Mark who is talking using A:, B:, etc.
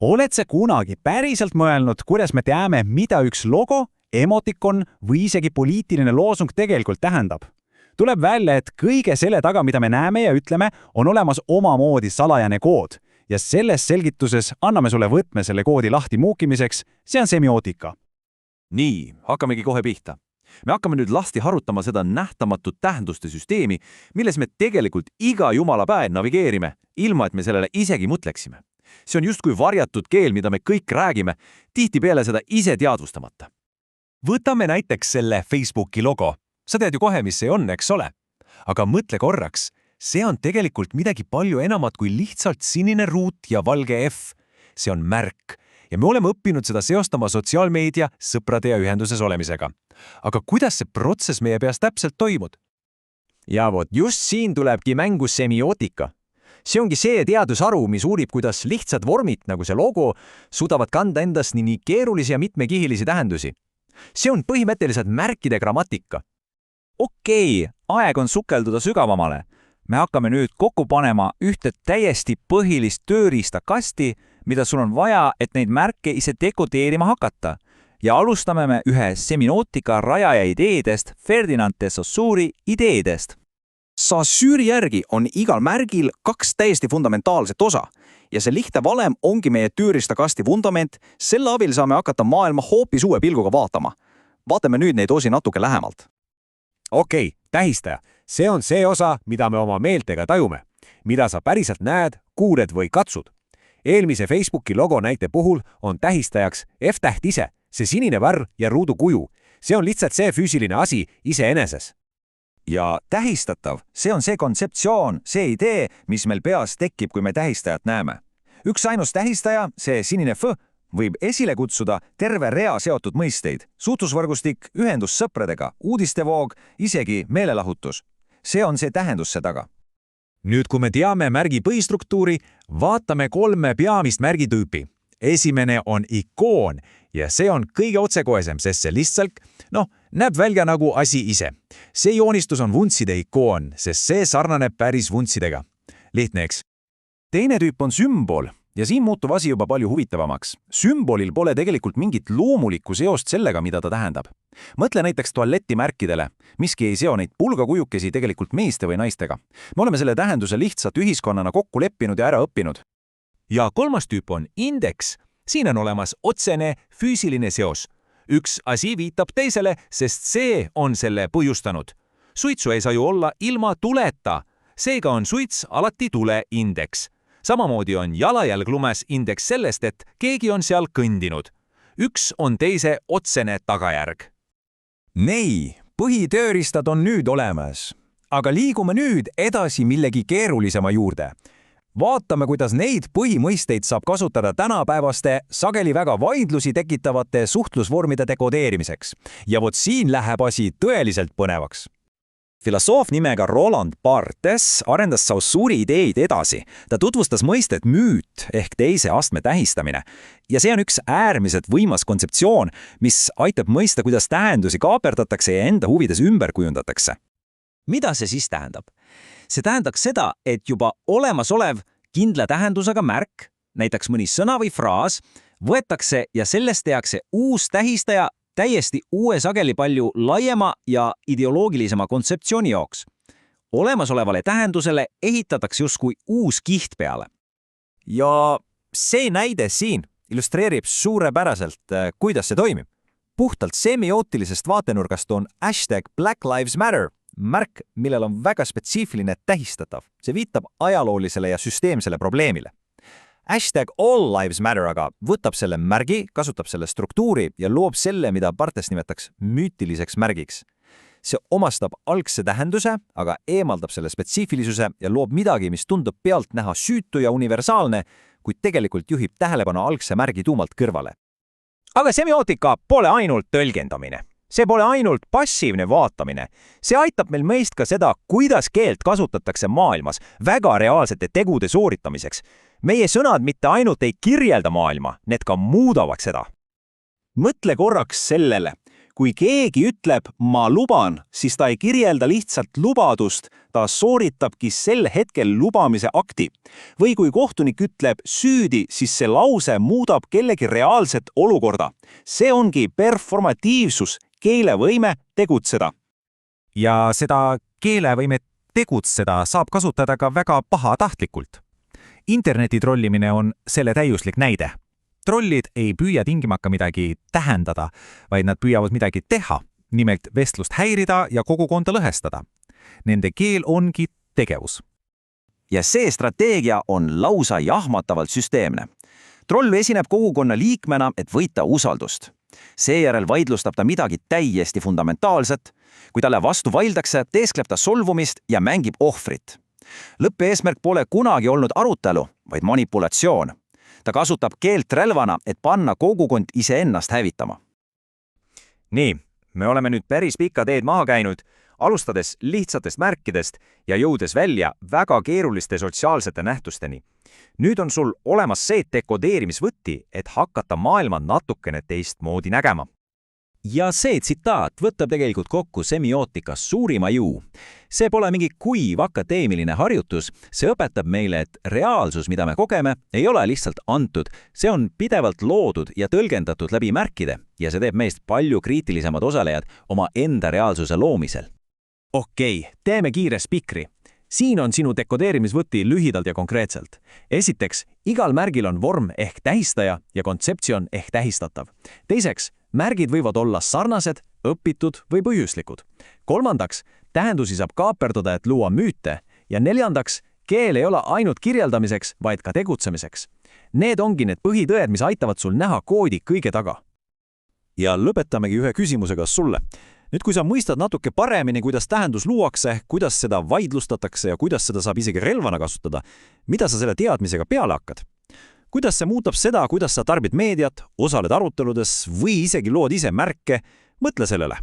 A: Oled sa kunagi päriselt mõelnud, kuidas me teame, mida üks logo, emotikon või isegi poliitiline loosung tegelikult tähendab? Tuleb välja, et kõige selle taga, mida me näeme ja ütleme, on olemas omamoodi salajane kood. Ja selles selgituses anname sulle võtme selle koodi lahti muukimiseks, see on semiootika.
B: Nii, hakkamegi kohe pihta. Me hakkame nüüd lasti harutama seda nähtamatut tähenduste süsteemi, milles me tegelikult iga jumala päev navigeerime, ilma et me sellele isegi mõtleksime. See on justkui varjatud keel, mida me kõik räägime, tihtipeale seda ise teadvustamata.
C: Võtame näiteks selle Facebooki logo. Sa tead ju kohe, mis see on, eks ole? Aga mõtle korraks, see on tegelikult midagi palju enamat kui lihtsalt sinine ruut ja valge F. See on märk ja me oleme õppinud seda seostama sotsiaalmeedia, sõprade ja ühenduses olemisega. Aga kuidas see protsess meie peas täpselt toimub?
D: Ja vot just siin tulebki mängu semiootika. See ongi see teadusharu, mis uurib, kuidas lihtsad vormid, nagu see logo, suudavad kanda endast nii keerulisi ja mitmekihilisi tähendusi. See on põhimõtteliselt märkide grammatika.
E: Okei, aeg on sukelduda sügavamale. Me hakkame nüüd kokku panema ühte täiesti põhilist tööriistakasti, mida sul on vaja, et neid märke ise dekodeerima hakata. Ja alustame me ühe semiootika rajaja ideedest, Ferdinand de Saussuri ideedest.
F: Saussuri järgi on igal märgil kaks täiesti fundamentaalset osa ja see lihtne valem ongi meie tööriistakasti vundament, selle abil saame hakata maailma hoopis uue pilguga vaatama. Vaatame nüüd neid osi natuke lähemalt.
C: Okei, tähistaja. See on see osa, mida me oma meeltega tajume, mida sa päriselt näed, kuuled või katsud. Eelmise Facebooki logo näite puhul on tähistajaks F-täht ise, see sinine värv ja ruudu kuju. See on lihtsalt see füüsiline asi iseeneses.
E: Ja tähistatav, see on see kontseptsioon, see idee, mis meil peas tekib, kui me tähistajat näeme. Üks ainus tähistaja, see sinine F, võib esile kutsuda terve rea seotud mõisteid, suhtlusvõrgustik, ühendus sõpradega, uudistevoog, isegi meelelahutus. See on see tähendusse taga.
C: Nüüd, kui me teame märgi põhistruktuuri, vaatame 3 peamist märgitüüpi. Esimene on ikoon ja see on kõige otsekohesem, sest see lihtsalt, näeb välja nagu asi ise. See joonistus on vuntside ikoon, sest see sarnaneb päris vuntsidega. Lihtne, eks?
B: Teine tüüp on sümbol ja siin muutub asi juba palju huvitavamaks. Sümbolil pole tegelikult mingit loomulikku seost sellega, mida ta tähendab. Mõtle näiteks tualetimärkidele. Miski ei seo neid pulgakujukesi tegelikult meeste või naistega. Me oleme selle tähenduse lihtsalt ühiskonnana kokku leppinud ja ära õppinud.
C: Ja 3. tüüp on indeks. Siin on olemas otsene füüsiline seos. Üks asi viitab teisele, sest see on selle põhjustanud. Suitsu ei saa ju olla ilma tuleta. Seega on suits alati tule indeks. Samamoodi on jalajälg lumes indeks sellest, et keegi on seal kõndinud. Üks on teise otsene tagajärg.
D: Nei, põhitööristad on nüüd olemas. Aga liigume nüüd edasi millegi keerulisema juurde. Vaatame, kuidas neid põhimõisteid saab kasutada tänapäevaste, sageli väga vaidlusi tekitavate suhtlusvormide dekodeerimiseks. Ja vot siin läheb asi tõeliselt põnevaks.
F: Filosoof nimega Roland Barthes arendas Saussuri ideid edasi. Ta tutvustas mõistet müüt ehk teise astme tähistamine. Ja see on üks äärmiselt võimas kontseptsioon, mis aitab mõista, kuidas tähendusi kaaperdatakse ja enda huvides ümber kujundatakse.
E: Mida see siis tähendab? See tähendaks seda, et juba olemasolev kindla tähendusega märk, näiteks mõni sõna või fraas, võetakse ja sellest tehakse uus tähistaja täiesti uue sageli palju laiema ja ideoloogilisema kontseptsiooni jaoks. Olemasolevale tähendusele ehitatakse justkui uus kiht peale.
D: Ja see näide siin illustreerib suurepäraselt, kuidas see toimib. Puhtalt semiootilisest vaatenurgast on #BlackLivesMatter märk, millel on väga spetsiifiline tähistatav. See viitab ajaloolisele ja süsteemsele probleemile. #AllLivesMatter aga võtab selle märgi, kasutab selle struktuuri ja loob selle, mida Barthes nimetaks müütiliseks märgiks. See omastab algse tähenduse, aga eemaldab selle spetsiifilisuse ja loob midagi, mis tundub pealt näha süütu ja universaalne, kuid tegelikult juhib tähelepanu algse märgi tuumalt kõrvale. Aga semiootika pole ainult tõlgendamine. See pole ainult passiivne vaatamine. See aitab meil mõista ka seda, kuidas keelt kasutatakse maailmas väga reaalsete tegude sooritamiseks. Meie sõnad mitte ainult ei kirjelda maailma, need ka muudavad seda. Mõtle korraks sellele,
B: Kui keegi ütleb "ma luban", siis ta ei kirjelda lihtsalt lubadust, ta sooritabki sel hetkel lubamise akti. Või kui kohtunik ütleb "süüdi", siis see lause muudab kellegi reaalset olukorda. See ongi performatiivsus, keelevõime tegutseda.
A: Ja seda keelevõimet tegutseda saab kasutada ka väga pahatahtlikult. Interneti trollimine on selle täiuslik näide. Trollid ei püüa tingimata midagi tähendada, vaid nad püüavad midagi teha, nimelt vestlust häirida ja kogukonda lõhestada. Nende keel ongi tegevus.
E: Ja see strateegia on lausa jahmatavalt süsteemne. Troll esineb kogukonna liikmena, et võita usaldust. Seejärel vaidlustab ta midagi täiesti fundamentaalset. Kui talle vastu vaidldakse, teeskleb ta solvumist ja mängib ohvrit. Lõppeesmärk pole kunagi olnud arutelu, vaid manipulatsioon. Ta kasutab keelt relvana, et panna kogukond iseennast hävitama.
F: Nii, me oleme nüüd päris pikka teed maha käinud, alustades lihtsatest märkidest ja jõudes välja väga keeruliste sotsiaalsete nähtusteni. Nüüd on sul olemas see dekodeerimisvõti, et hakata maailma natukene teistmoodi nägema.
E: Ja see tsitaat võtab tegelikult kokku semiootikas suurima jõu. See pole mingi kuiv akadeemiline harjutus, see õpetab meile, et reaalsus, mida me kogeme, ei ole lihtsalt antud, see on pidevalt loodud ja tõlgendatud läbi märkide ja see teeb meist palju kriitilisemad osalejad oma enda reaalsuse loomisel. Okei, teeme kiire spikri. Siin on sinu dekodeerimisvõti lühidalt ja konkreetselt. Esiteks, igal märgil on vorm ehk tähistaja ja kontseptsioon ehk tähistatav. Teiseks, märgid võivad olla sarnased, õpitud või põhjuslikud. Kolmandaks, tähendusi saab kaaperdada, et luua müüte. Ja neljandaks, keel ei ole ainult kirjeldamiseks, vaid ka tegutsemiseks. Need ongi need põhitõed, mis aitavad sul näha koodi kõige taga.
D: Ja lõpetamegi ühe küsimusega sulle. Nüüd, kui sa mõistad natuke paremini, kuidas tähendus luuakse, kuidas seda vaidlustatakse ja kuidas seda saab isegi relvana kasutada, mida sa selle teadmisega peale hakkad? Kuidas see muutab seda, kuidas sa tarbid meediat, osaled aruteludes või isegi lood ise märke? Mõtle sellele.